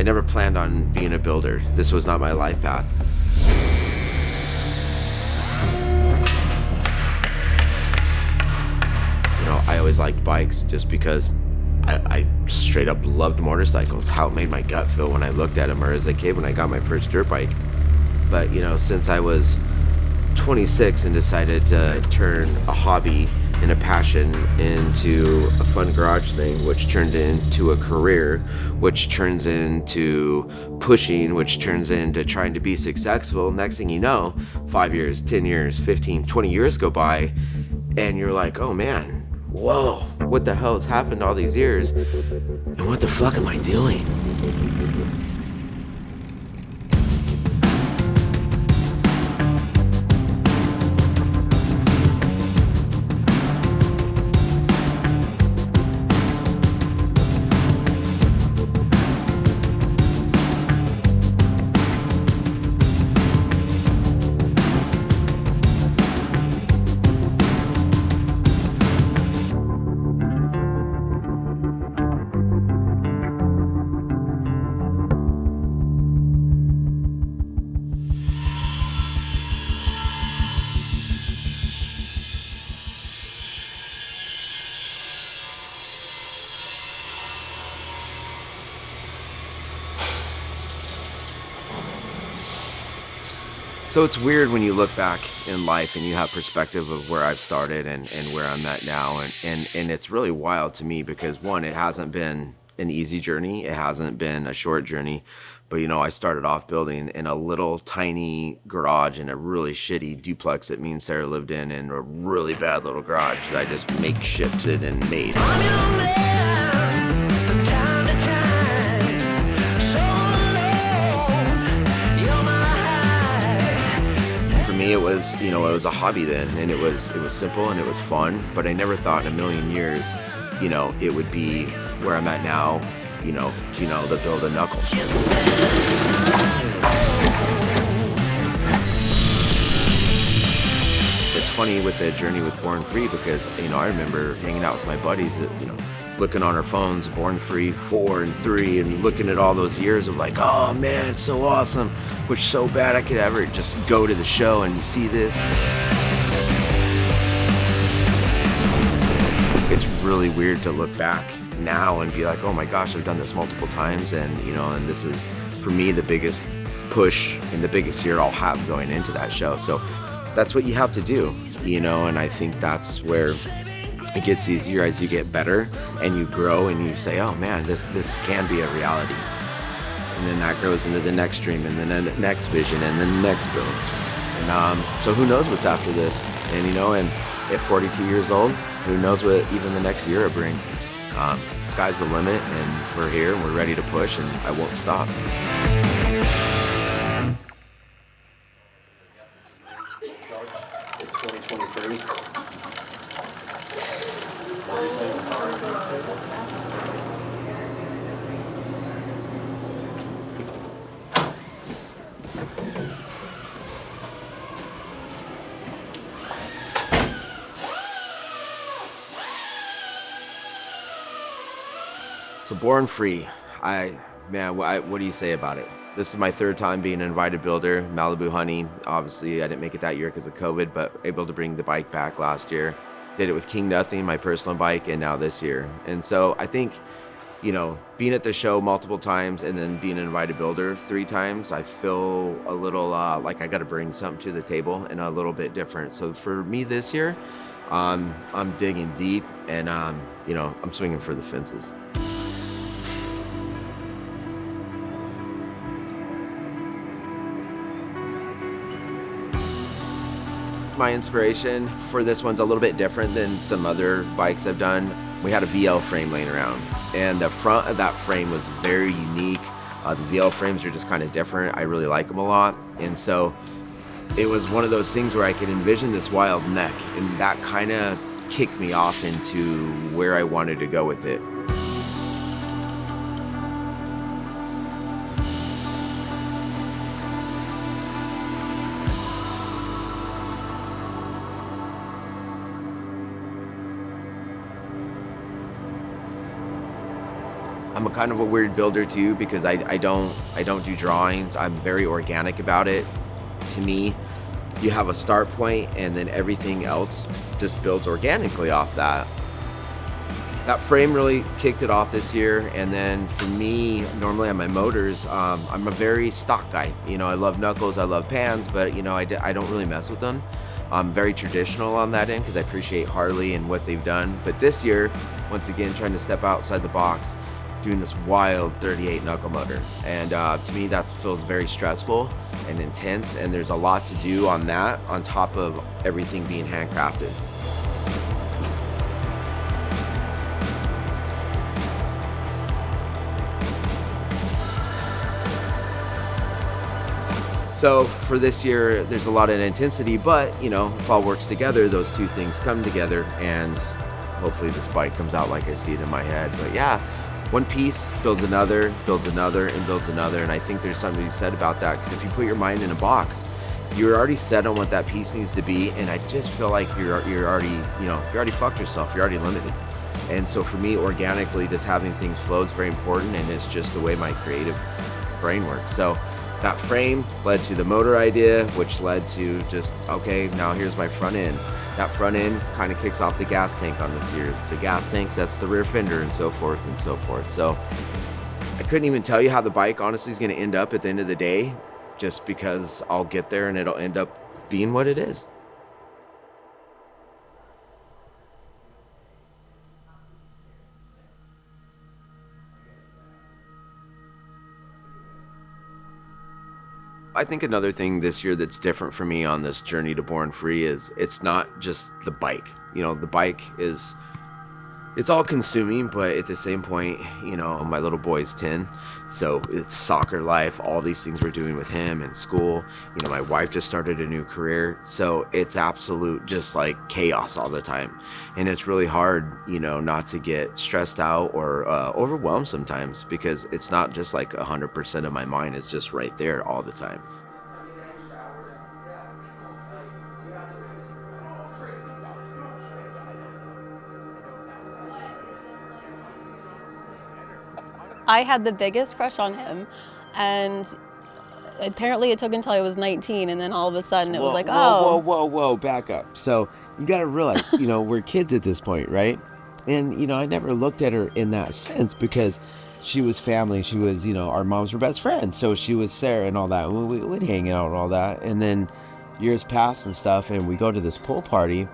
never planned on being a builder. This was not my life path. You know, I always liked bikes just because I straight up loved motorcycles, how it made my gut feel when I looked at them, or as a kid when I got my first dirt bike. But, you know, since I was 26 and decided to turn a hobby and a passion into a fun garage thing, which turned into a career, which turns into pushing, which turns into trying to be successful. Next thing you know, 5 years, 10 years, 15, 20 years go by, and you're like, oh man, whoa, what the hell has happened all these years? And what the fuck am I doing? So it's weird when you look back in life and you have perspective of where I've started and where I'm at now. And it's really wild to me because, one, it hasn't been an easy journey. It hasn't been a short journey. But, you know, I started off building in a little tiny garage in a really shitty duplex that me and Sarah lived in a really bad little garage that I just makeshifted and made. It was, you know, it was a hobby then, and it was simple and it was fun, but I never thought in a million years, you know, it would be where I'm at now, you know, to build a knuckle. It's funny with the journey with Born Free because, you know, I remember hanging out with my buddies that, you know, looking on our phones, Born Free 4 and 3, and looking at all those years of like, oh man, it's so awesome. Wish so bad I could ever just go to the show and see this. It's really weird to look back now and be like, oh my gosh, I've done this multiple times, and you know, and this is for me the biggest push and the biggest year I'll have going into that show. So that's what you have to do, you know, and I think that's where it gets easier as you get better and you grow and you say, oh man, this can be a reality. And then that grows into the next dream and then the next vision and then the next build. And so who knows what's after this? And you know, and at 42 years old, who knows what even the next year will bring. The sky's the limit, and we're here and we're ready to push, and I won't stop. It's 2023. So Born Free, what do you say about it? This is my third time being an invited builder, Malibu Honey. Obviously, I didn't make it that year because of COVID, but able to bring the bike back last year. Did it with King Nothing, my personal bike, and now this year. And so I think, you know, being at the show multiple times and then being an invited builder 3 times, I feel a little like I got to bring something to the table and a little bit different. So for me this year, I'm digging deep and, you know, I'm swinging for the fences. My inspiration for this one's a little bit different than some other bikes I've done. We had a VL frame laying around, and the front of that frame was very unique. The VL frames are just kind of different. I really like them a lot, and so it was one of those things where I could envision this wild neck, and that kind of kicked me off into where I wanted to go with it. I'm a kind of a weird builder too, because I don't do drawings. I'm very organic about it. To me, you have a start point and then everything else just builds organically off that. That frame really kicked it off this year. And then for me, normally on my motors, I'm a very stock guy. You know, I love knuckles, I love pans, but you know, I don't really mess with them. I'm very traditional on that end because I appreciate Harley and what they've done. But this year, once again, trying to step outside the box, doing this wild 38 knuckle motor. And to me, that feels very stressful and intense. And there's a lot to do on that, on top of everything being handcrafted. So for this year, there's a lot of intensity, but you know, if all works together, those two things come together, and hopefully this bike comes out like I see it in my head. But yeah, one piece builds another, and builds another. And I think there's something to be said about that, because if you put your mind in a box, you're already set on what that piece needs to be. And I just feel like you're already fucked yourself. You're already limited. And so for me, organically, just having things flow is very important, and it's just the way my creative brain works. So that frame led to the motor idea, which led to just, okay, now here's my front end. That front end kind of kicks off the gas tank on this year's. The gas tank sets the rear fender, and so forth and so forth. So I couldn't even tell you how the bike honestly is going to end up at the end of the day, just because I'll get there and it'll end up being what it is. I think another thing this year that's different for me on this journey to Born Free is it's not just the bike. You know, the bike is, it's all consuming, but at the same point, you know, my little boy's 10, so it's soccer life, all these things we're doing with him and school. You know, my wife just started a new career, so it's absolute just like chaos all the time. And it's really hard, you know, not to get stressed out or overwhelmed sometimes, because it's not just like 100% of my mind is just right there all the time. I had the biggest crush on him, and apparently it took until I was 19, and then all of a sudden it was like, whoa, back up. So you got to realize, you know, we're kids at this point, right? And, you know, I never looked at her in that sense, because she was family. She was, you know, our moms were best friends. So she was Sarah and all that. We'd hang out and all that. And then years passed and stuff, and we go to this pool party,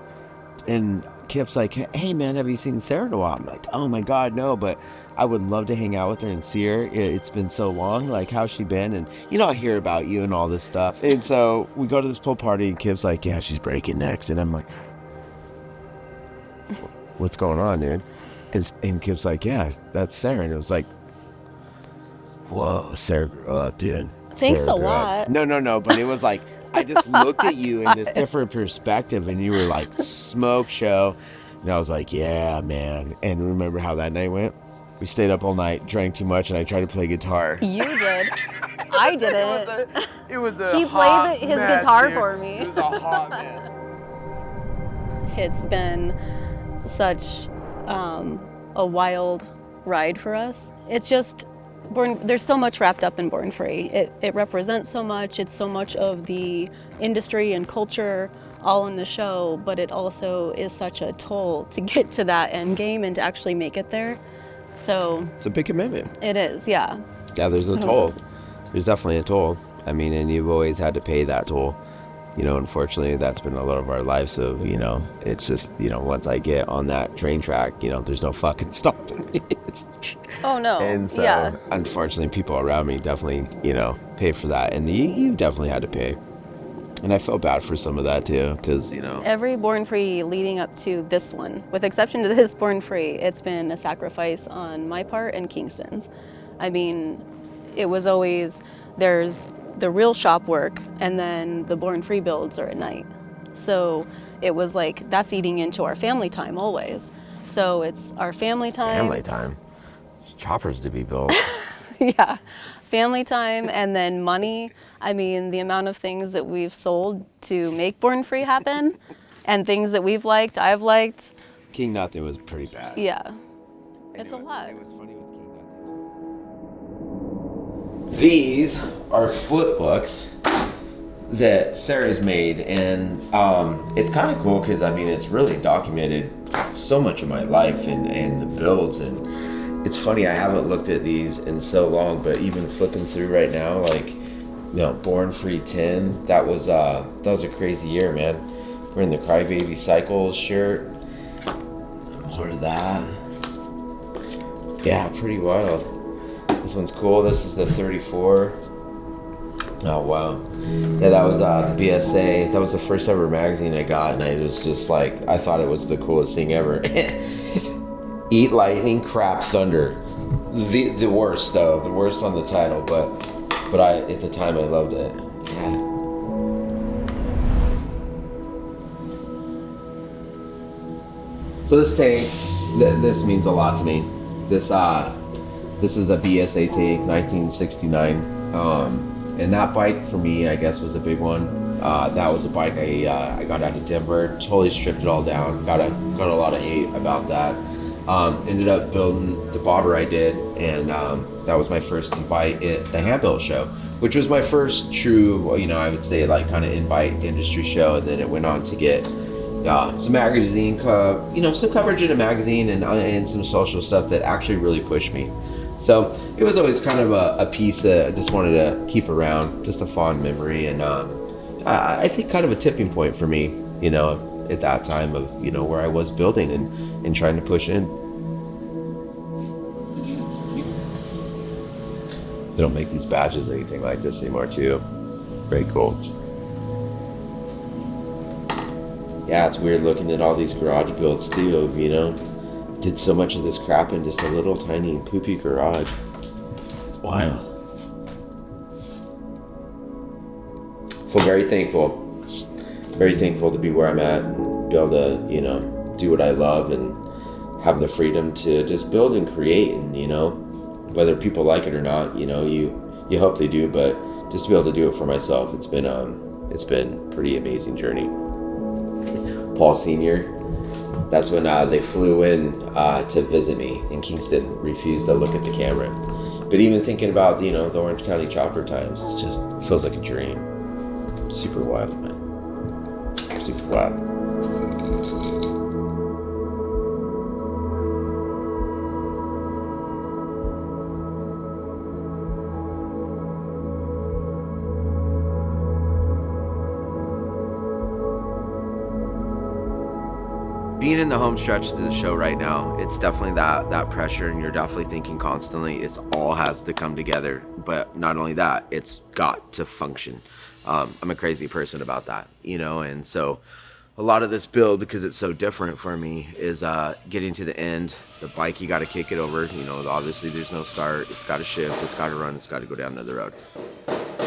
and Kip's like, hey man, have you seen Sarah in a while? I'm like, oh my God, no, but I would love to hang out with her and see her. It's been so long. Like, how's she been? And, you know, I hear about you and all this stuff. And so we go to this pool party, and Kip's like, yeah, she's breaking necks. And I'm like, what's going on, dude? And Kip's like, yeah, that's Sarah. And it was like, whoa, Sarah grew up, dude. Thanks Sarah a grew up. lot. No, but it was like, I just looked at you in this different perspective, and you were like, smoke show. And I was like, yeah, man. And remember how that night went? We stayed up all night, drank too much, and I tried to play guitar. You did. I didn't. It was a He hot played his mess, guitar dude. for me. It was a hot mess. It's been such a wild ride for us. It's just, there's so much wrapped up in Born Free. It represents so much. It's so much of the industry and culture all in the show, but it also is such a toll to get to that end game and to actually make it there. So it's a big commitment. It is, yeah. Yeah, there's a toll. There's definitely a toll. I mean, and you've always had to pay that toll. You know, unfortunately, that's been a lot of our lives. So, you know, it's just, you know, once I get on that train track, you know, there's no fucking stopping me. Oh, no. And so, yeah. Unfortunately, people around me definitely, you know, pay for that. And you definitely had to pay. And I felt bad for some of that, too, because, you know. Every Born Free leading up to this one, with exception to this Born Free, it's been a sacrifice on my part and Kingston's. I mean, it was always, there's the real shop work, and then the Born Free builds are at night. So it was like, that's eating into our family time always. So it's our family time. Family time. Choppers to be built. Yeah, family time, and then money. I mean, the amount of things that we've sold to make Born Free happen, and things that we've liked, I've liked. King Nothing was pretty bad. Yeah, it's a lot. It was funny with King Nothing. These are flip books that Sarah's made, and it's kind of cool because I mean it's really documented so much of my life and the builds, and it's funny, I haven't looked at these in so long, but even flipping through right now, like, you know, Born Free 10, that was a crazy year, man. We're in the Crybaby Cycles shirt. Sort of that. Yeah, pretty wild. This one's cool. This is the 34. Oh, wow. Yeah, that was the BSA. That was the first ever magazine I got, and I was just like, I thought it was the coolest thing ever. Eat Lightning, Crap Thunder. The worst, though. The worst on the title, but I, at the time, I loved it. Yeah. So this tank, this means a lot to me. This is a BSA tank, 1969, and that bike for me, I guess, was a big one. That was a bike I got out of Denver, totally stripped it all down. Got a lot of hate about that. Ended up building the bobber I did, and that was my first invite at the Handbuilt show, which was my first true, you know, I would say like kind of invite industry show, and then it went on to get some magazine, some coverage in a magazine and some social stuff that actually really pushed me. So it was always kind of a piece that I just wanted to keep around, just a fond memory, and I think kind of a tipping point for me, you know, at that time of, you know, where I was building and trying to push in. They don't make these badges or anything like this anymore too. Very cool. Yeah, it's weird looking at all these garage builds too, of, you know, did so much of this crap in just a little tiny poopy garage. It's wild. Feel very thankful to be where I'm at and be able to, you know, do what I love and have the freedom to just build and create, and, you know, whether people like it or not, you know, you hope they do, but just to be able to do it for myself, it's been a pretty amazing journey. Paul Sr., that's when they flew in to visit me in Kingston, refused to look at the camera. But even thinking about, you know, the Orange County chopper times, it just feels like a dream. Super wild, man. Super wild. Being in the home stretch to the show right now, it's definitely that pressure, and you're definitely thinking constantly it's all has to come together. But not only that, it's got to function. I'm a crazy person about that, you know, and so a lot of this build, because it's so different for me, is getting to the end. The bike, you got to kick it over, you know, obviously there's no start, it's got to shift, it's got to run, it's got to go down to the road.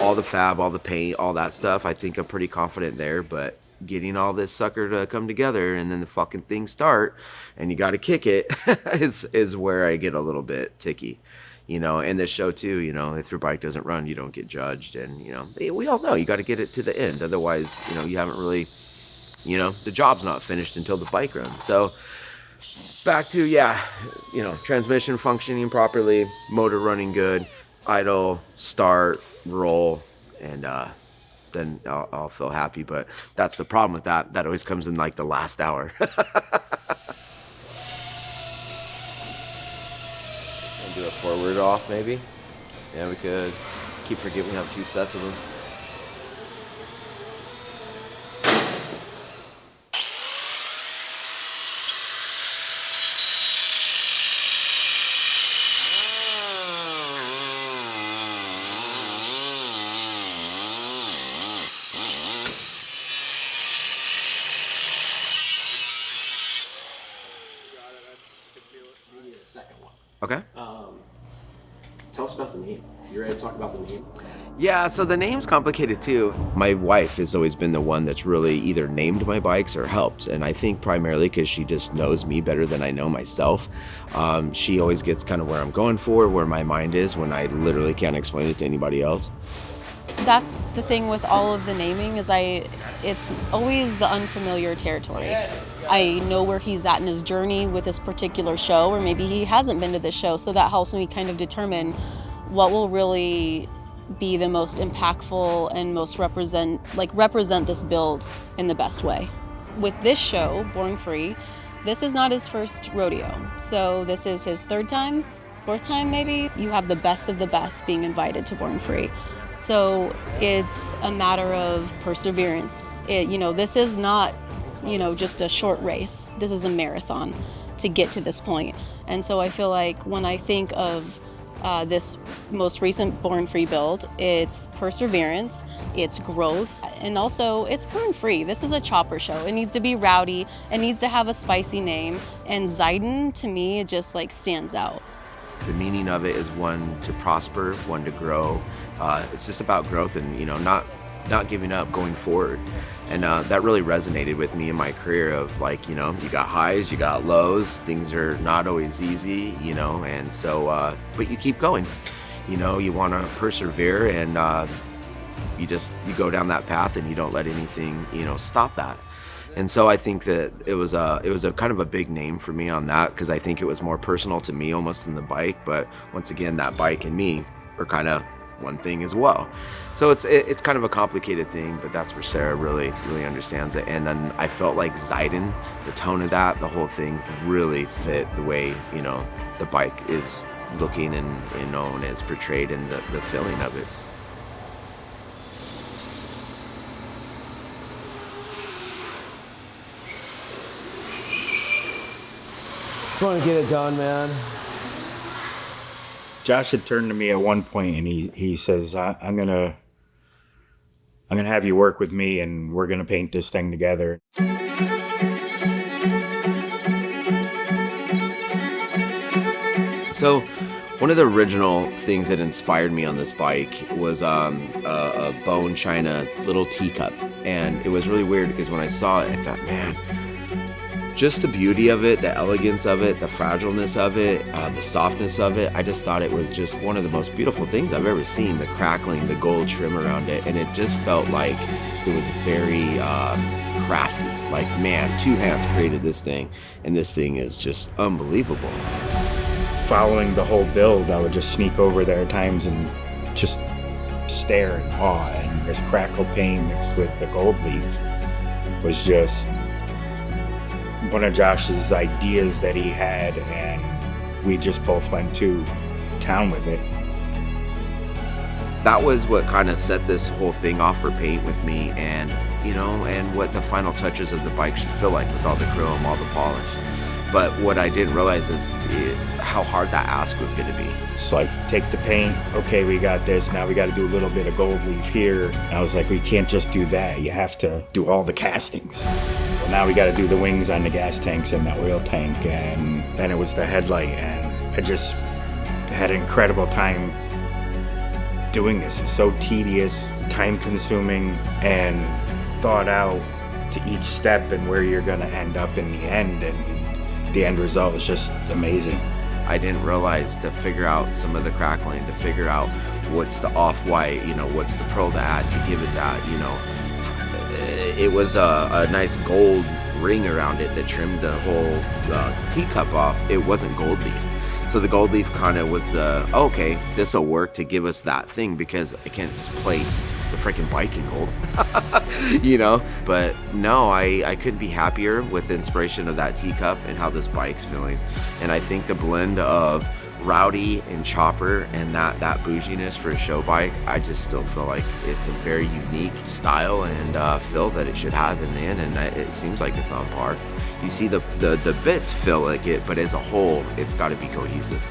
All the fab, all the paint, all that stuff, I think I'm pretty confident there, but getting all this sucker to come together and then the fucking things start and you got to kick it is where I get a little bit ticky, you know. And this show too, you know, if your bike doesn't run, you don't get judged, and, you know, we all know you got to get it to the end, otherwise, you know, you haven't really, you know, the job's not finished until the bike runs. So back to, yeah, you know, transmission functioning properly, motor running good, idle, start, roll, and then I'll feel happy. But that's the problem with that. That always comes in like the last hour. And do a forward off maybe. Yeah, we could. Keep forgetting we have 2 sets of them. Okay. Tell us about the name. You ready to talk about the name? Yeah, so the name's complicated too. My wife has always been the one that's really either named my bikes or helped, and I think primarily because she just knows me better than I know myself. She always gets kind of where I'm going for, where my mind is, when I literally can't explain it to anybody else. That's the thing with all of the naming, is it's always the unfamiliar territory. I know where he's at in his journey with this particular show, or maybe he hasn't been to this show, so that helps me kind of determine what will really be the most impactful and most represent this build in the best way. With this show, Born Free, this is not his first rodeo. So this is his third time, fourth time maybe. You have the best of the best being invited to Born Free. So it's a matter of perseverance. This is not, just a short race. This is a marathon to get to this point. And so I feel like when I think of this most recent Born Free build, it's perseverance, it's growth, and also it's Born Free. This is a chopper show. It needs to be rowdy, it needs to have a spicy name, and Zidan, to me, it just stands out. The meaning of it is one to prosper, one to grow. It's just about growth and, not giving up, going forward. And that really resonated with me in my career of you got highs, you got lows, things are not always easy, and so, but you keep going, you want to persevere, and you go down that path and you don't let anything, stop that. And so I think that it was a kind of a big name for me on that, because I think it was more personal to me almost than the bike. But once again, that bike and me are kind of one thing as well. So it's kind of a complicated thing, but that's where Sarah really understands it. And then I felt like Zidan, the tone of that, the whole thing really fit the way, the bike is looking and is portrayed in the feeling of it. Just want to get it done, man. Josh had turned to me at one point and he says, I'm gonna have you work with me and we're gonna paint this thing together. So one of the original things that inspired me on this bike was a bone china little teacup. And it was really weird because when I saw it, I thought, man, just the beauty of it, the elegance of it, the fragileness of it, the softness of it. I just thought it was just one of the most beautiful things I've ever seen, the crackling, the gold trim around it. And it just felt like it was very crafty. Like, man, two hands created this thing, and this thing is just unbelievable. Following the whole build, I would just sneak over there at times and just stare in awe. And this crackled paint mixed with the gold leaf was just one of Josh's ideas that he had, and we just both went to town with it. That was what kind of set this whole thing off for paint with me, and and what the final touches of the bike should feel like with all the chrome, all the polish. But what I didn't realize is how hard that ask was going to be. It's like, take the paint, okay, we got this, now we got to do a little bit of gold leaf here. And I was like, we can't just do that, you have to do all the castings. Well, now we got to do the wings on the gas tanks and the oil tank, and then it was the headlight, and I just had an incredible time doing this. It's so tedious, time consuming, and thought out to each step and where you're going to end up in the end, and the end result was just amazing. I didn't realize to figure out some of the crackling, to figure out what's the off-white, what's the pearl to add to give it that, It was a nice gold ring around it that trimmed the whole teacup off. It wasn't gold leaf. So the gold leaf kind of was okay, this will work to give us that thing, because I can't just plate the freaking bike in gold, But no, I couldn't be happier with the inspiration of that teacup and how this bike's feeling. And I think the blend of rowdy and chopper and that bouginess for a show bike, I just still feel like it's a very unique style and feel that it should have in the end, and it seems like it's on par. You see the bits feel like it, but as a whole, it's got to be cohesive.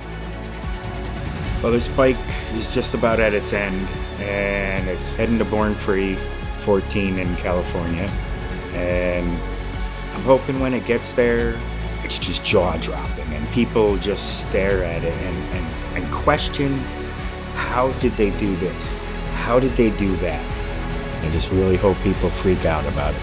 Well, this bike is just about at its end, and it's heading to Born Free 14 in California. And I'm hoping when it gets there, it's just jaw-dropping, and people just stare at it and question, how did they do this? How did they do that? I just really hope people freak out about it.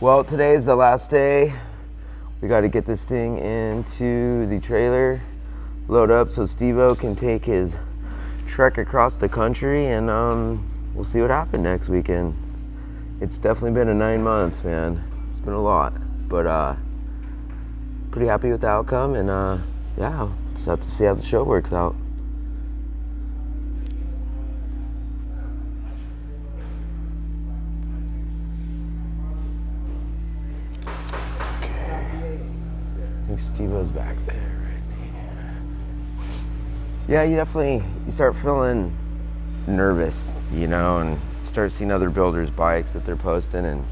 Well, today is the last day. We got to get this thing into the trailer, load up so Steve-O can take his trek across the country, and we'll see what happens next weekend. It's definitely been a 9 months, man. It's been a lot, but pretty happy with the outcome, and yeah, just have to see how the show works out. I think Steve-O's back there, right? Yeah, you start feeling nervous, you know, and start seeing other builders' bikes that they're posting, and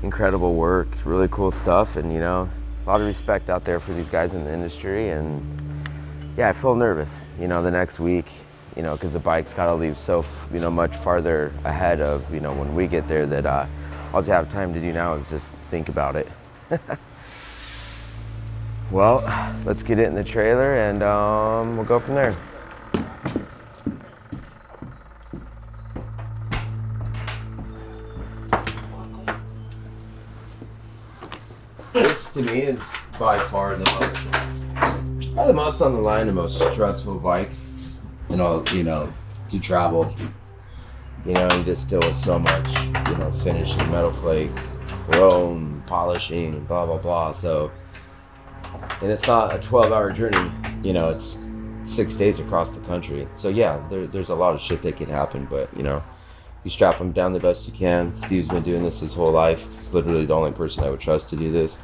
incredible work, really cool stuff, and you know, a lot of respect out there for these guys in the industry. And yeah, I feel nervous, you know, the next week, you know, because the bike's got to leave so, you know, much farther ahead of, you know, when we get there, that all you have time to do now is just think about it. Well, let's get it in the trailer, and we'll go from there. This, to me, is by far the most on the line, the most stressful bike, and all, you know, to travel. You know, you just deal with so much, you know, finishing, metal flake, chrome, polishing, blah, blah, blah. So, and it's not a 12-hour journey, you know, it's 6 days across the country. So yeah, there's a lot of shit that could happen, but you know, you strap them down the best you can. Steve's been doing this his whole life. He's literally the only person I would trust to do this.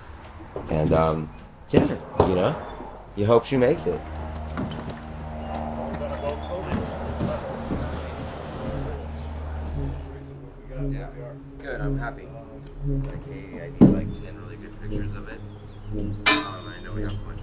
And yeah, you know, you hope she makes it. Yeah, good, I'm happy. It's like, hey, I need like 10 really good pictures of it. I know we have a bunch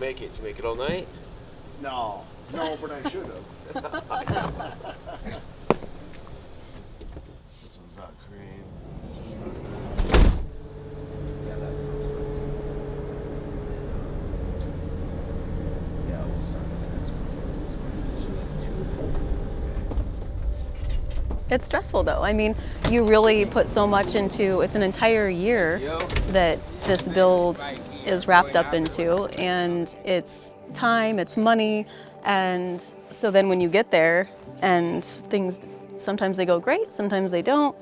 Did you make it all night? No, but I should have. This one's not cream. Yeah, that feels fun. Yeah, we'll start looking at some photos. It's stressful though. I mean, you really put so much into, it's an entire year that this build is wrapped up into, and it's time, it's money, and so then when you get there and things, sometimes they go great, sometimes they don't,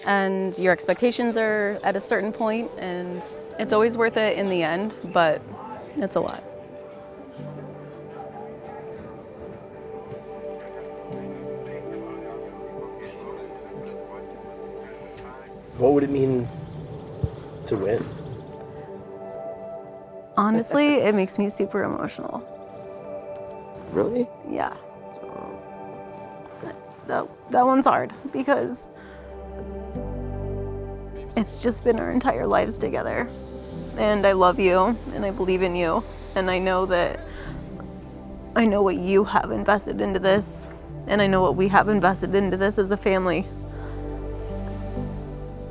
and your expectations are at a certain point, and it's always worth it in the end, but it's a lot. What would it mean to win? Honestly, it makes me super emotional. Really? Yeah. That one's hard because it's just been our entire lives together. And I love you, and I believe in you, and I know what you have invested into this, and I know what we have invested into this as a family.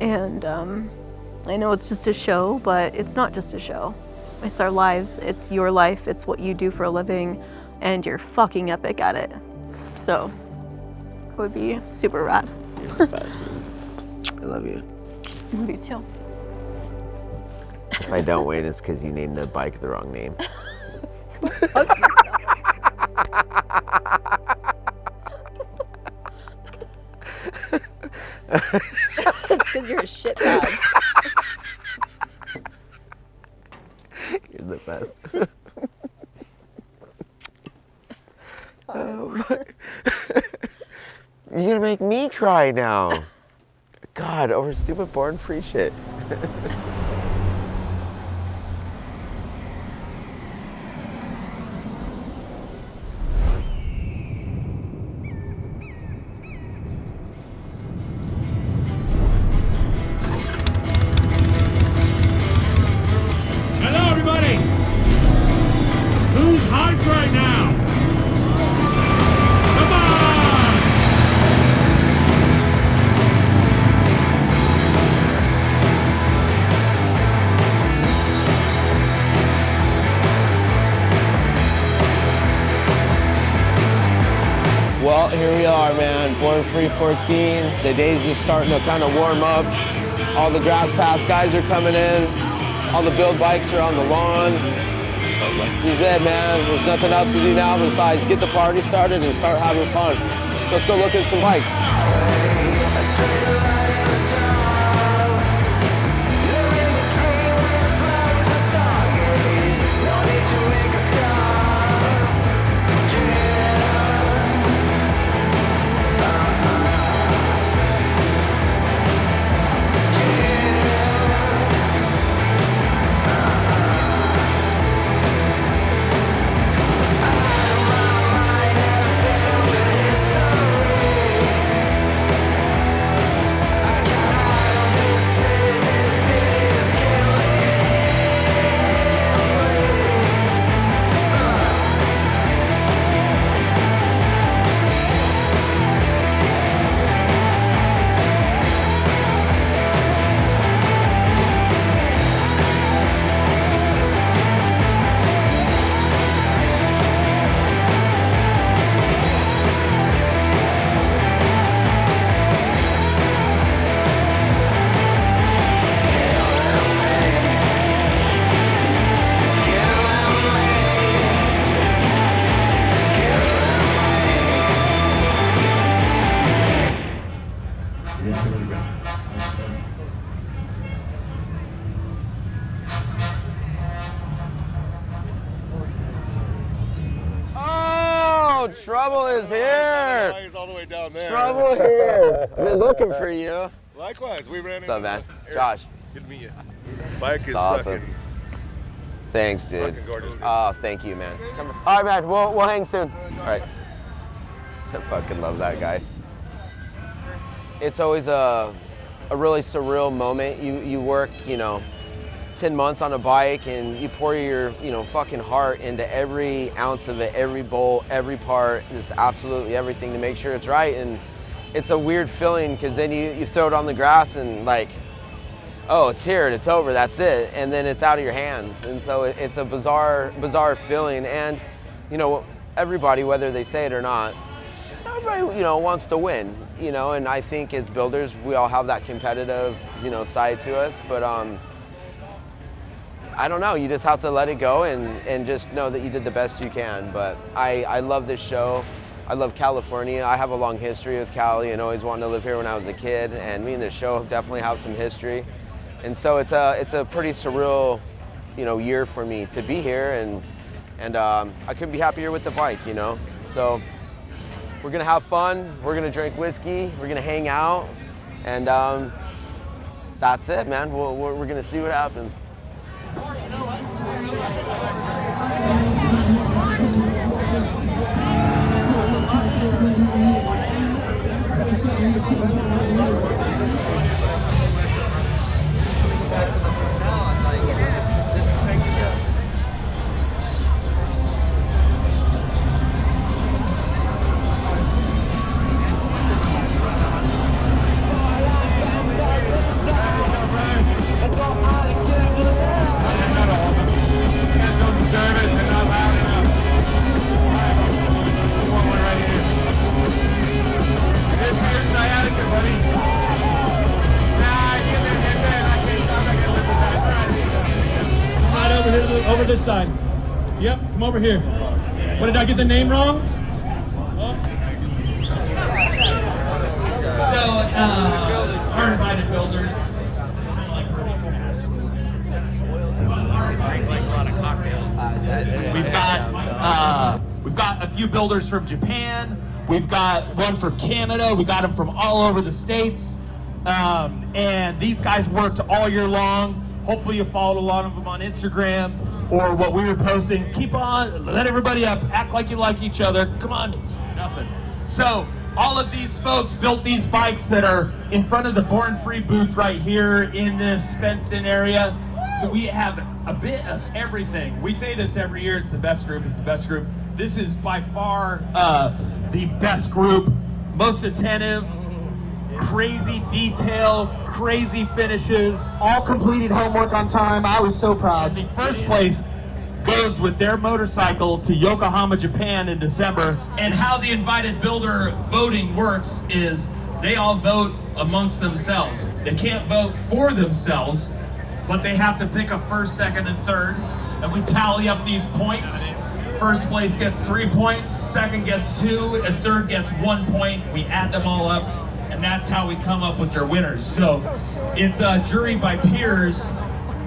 And I know it's just a show, but it's not just a show. It's our lives, it's your life, it's what you do for a living, and you're fucking epic at it. So, it would be super rad. You're the best, man. I love you. I love you too. If I don't win, it's because you named the bike the wrong name. It's because you're a shitbag. You're the best. Oh, you're gonna make me cry now. God, over stupid born free shit. are, man. Born Free 14. The day's just starting to kind of warm up. All the grass pass guys are coming in. All the build bikes are on the lawn. This is it, man. There's nothing else to do now besides get the party started and start having fun. So let's go look at some bikes. Oh, trouble is here. He's all the way down there. Trouble here. I've been looking for you. Likewise, we ran What's up, man? Josh. Good to meet you. Bike is Awesome. fucking, Thanks, dude. fucking gorgeous. Oh, thank you, man. All right, man. We'll hang soon. All right. I fucking love that guy. It's always a really surreal moment. You work, 10 months on a bike and you pour your, fucking heart into every ounce of it, every bolt, every part, just absolutely everything to make sure it's right. And it's a weird feeling because then you throw it on the grass and like, oh, it's here and it's over, that's it. And then it's out of your hands. And so it's a bizarre feeling. And, everybody, whether they say it or not, everybody, wants to win, and I think as builders, we all have that competitive, side to us. But I don't know, you just have to let it go and just know that you did the best you can. But I love this show. I love California. I have a long history with Cali and always wanted to live here when I was a kid. And me and this show definitely have some history. And so it's a pretty surreal, year for me to be here. And I couldn't be happier with the bike, So we're gonna have fun. We're gonna drink whiskey. We're gonna hang out. And that's it, man. We're gonna see what happens. Over this side. Yep, come over here. What, did I get the name wrong? Oh. So, our invited builders. We've got a few builders from Japan. We've got one from Canada. We got them from all over the states. And these guys worked all year long. Hopefully you followed a lot of them on Instagram or what we were posting. Keep on, let everybody up, act like you like each other. Come on, nothing. So all of these folks built these bikes that are in front of the Born Free booth right here in this fenced in area. We have a bit of everything. We say this every year, it's the best group, it's the best group. This is by far the best group, most attentive, crazy detail, crazy finishes. All completed homework on time. I was so proud. In the first place, goes with their motorcycle to Yokohama, Japan in December. And how the invited builder voting works is they all vote amongst themselves. They can't vote for themselves, but they have to pick a first, second, and third. And we tally up these points. First place gets 3 points, second gets 2, and third gets 1 point. We add them all up, and that's how we come up with your winners. So it's a jury by peers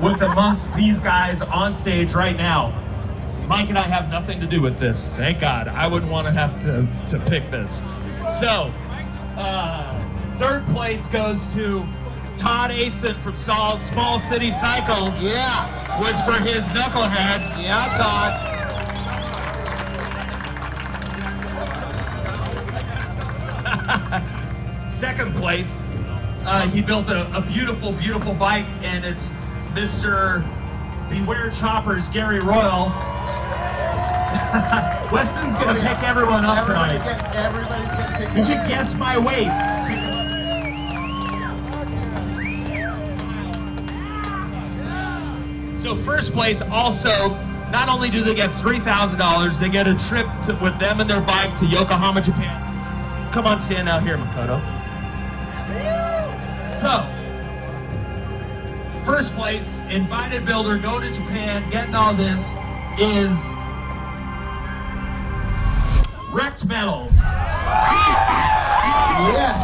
with amongst these guys on stage right now. Mike and I have nothing to do with this, thank God. I wouldn't want to have to pick this. So, third place goes to Todd Asen from Small City Cycles. Yeah. For his knucklehead. Yeah, Todd. Second place, he built a beautiful, beautiful bike, and it's Mr. Beware Choppers, Gary Royal. Weston's gonna pick everyone up tonight. Everybody's getting picked You should guess my weight. So first place also, not only do they get $3,000, they get a trip with them and their bike to Yokohama, Japan. Come on, stand out here, Makoto. So, first place, invited builder, go to Japan, getting all this, is Wrecked Metals. Yes.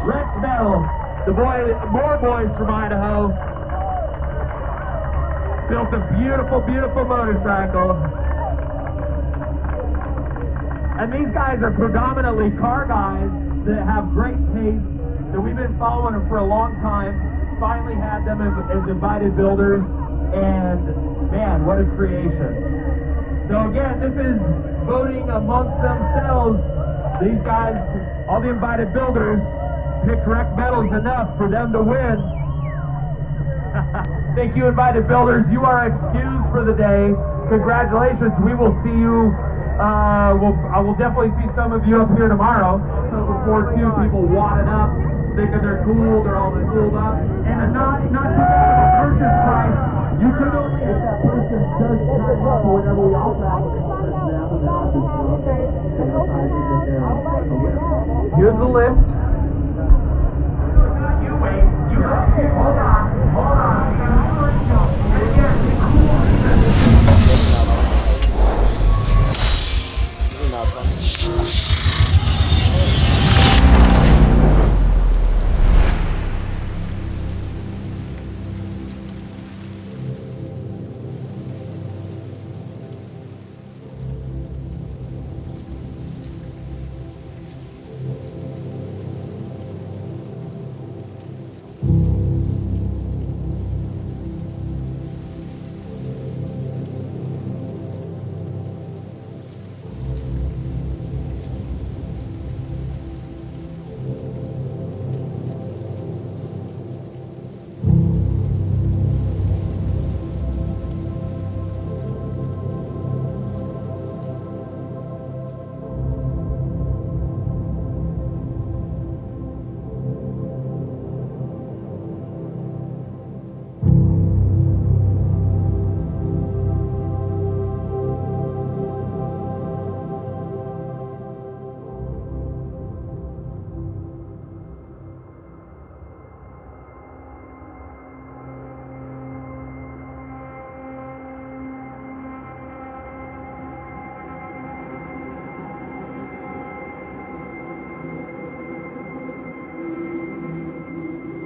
Wrecked Metals, more boys from Idaho, built a beautiful, beautiful motorcycle. And these guys are predominantly car guys that have great taste, that we've been following them for a long time. Finally had them as invited builders, and man, what a creation. So again, this is voting amongst themselves. These guys, all the invited builders, picked Wrecked Metals enough for them to win. Thank you, invited builders. You are excused for the day. Congratulations. We will see you. I will definitely see some of you up here tomorrow. So before two people wadded up, thinking they're cool, they're all cooled up. And not too bad of a purchase price. You could only, if that person does chime up or whatever, we also have to them. Here's the list. You wait. Hold on.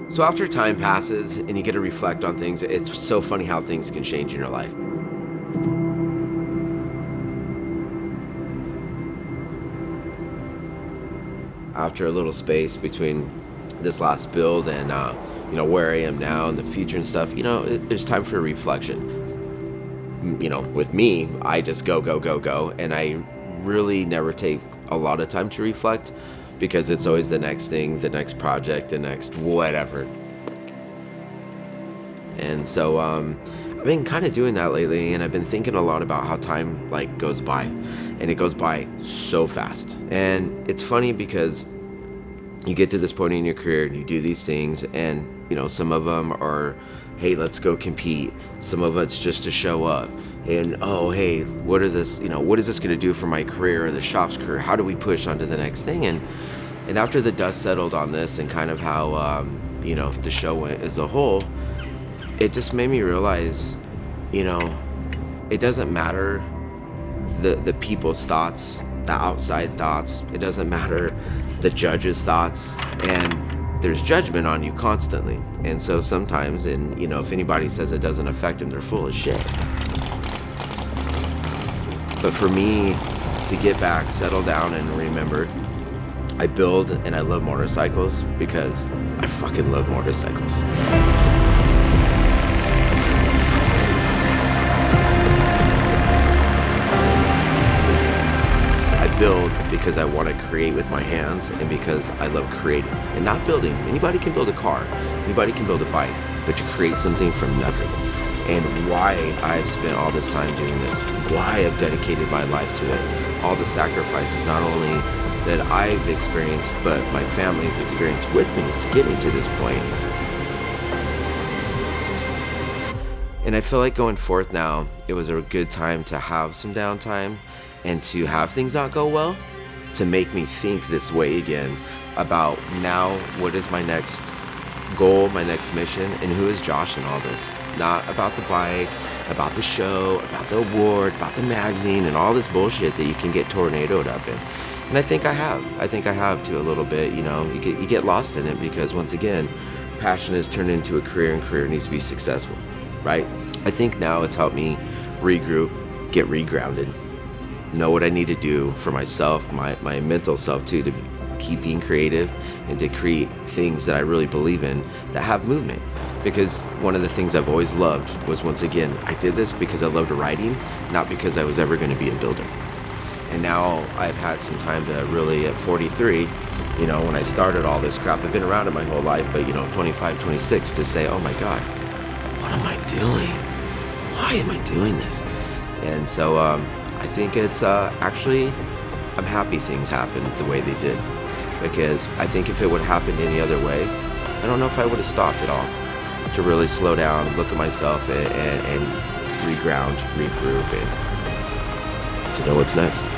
So after time passes and you get to reflect on things, it's so funny how things can change in your life. After a little space between this last build and where I am now and the future and stuff, it's time for a reflection. With me, I just go, and I really never take a lot of time to reflect, because it's always the next thing, the next project, the next whatever. And so I've been kind of doing that lately, and I've been thinking a lot about how time goes by, and it goes by so fast. And it's funny because you get to this point in your career and you do these things, and some of them are hey, let's go compete. Some of it's just to show up. And, oh, hey, what is this going to do for my career or the shop's career? How do we push on to the next thing? And after the dust settled on this and kind of how, the show went as a whole, it just made me realize, it doesn't matter the people's thoughts, the outside thoughts. It doesn't matter the judge's thoughts. And there's judgment on you constantly. And so sometimes, if anybody says it doesn't affect them, they're full of shit. But for me to get back, settle down, and remember, I build and I love motorcycles because I fucking love motorcycles. I build because I want to create with my hands and because I love creating and not building. Anybody can build a car, anybody can build a bike, but to create something from nothing. And why I've spent all this time doing this, why I've dedicated my life to it, all the sacrifices, not only that I've experienced, but my family's experienced with me to get me to this point. And I feel like going forth now, it was a good time to have some downtime and to have things not go well, to make me think this way again about now what is my next goal, my next mission, and who is Josh in all this. Not about the bike, about the show, about the award, about the magazine, and all this bullshit that you can get tornadoed up in. And I think I have to a little bit. You get lost in it because, once again, passion has turned into a career, and career needs to be successful, right? I think now it's helped me regroup, get regrounded, know what I need to do for myself, my mental self too, to keep being creative and to create things that I really believe in that have movement. Because one of the things I've always loved was, once again, I did this because I loved writing, not because I was ever going to be a builder. And now I've had some time to really, at 43, when I started all this crap, I've been around it my whole life, but 25, 26, to say, oh my God, what am I doing? Why am I doing this? And so I think it's actually, I'm happy things happened the way they did. Because I think if it would have happened any other way, I don't know if I would have stopped at all. To really slow down, look at myself, and reground, regroup, and to know what's next.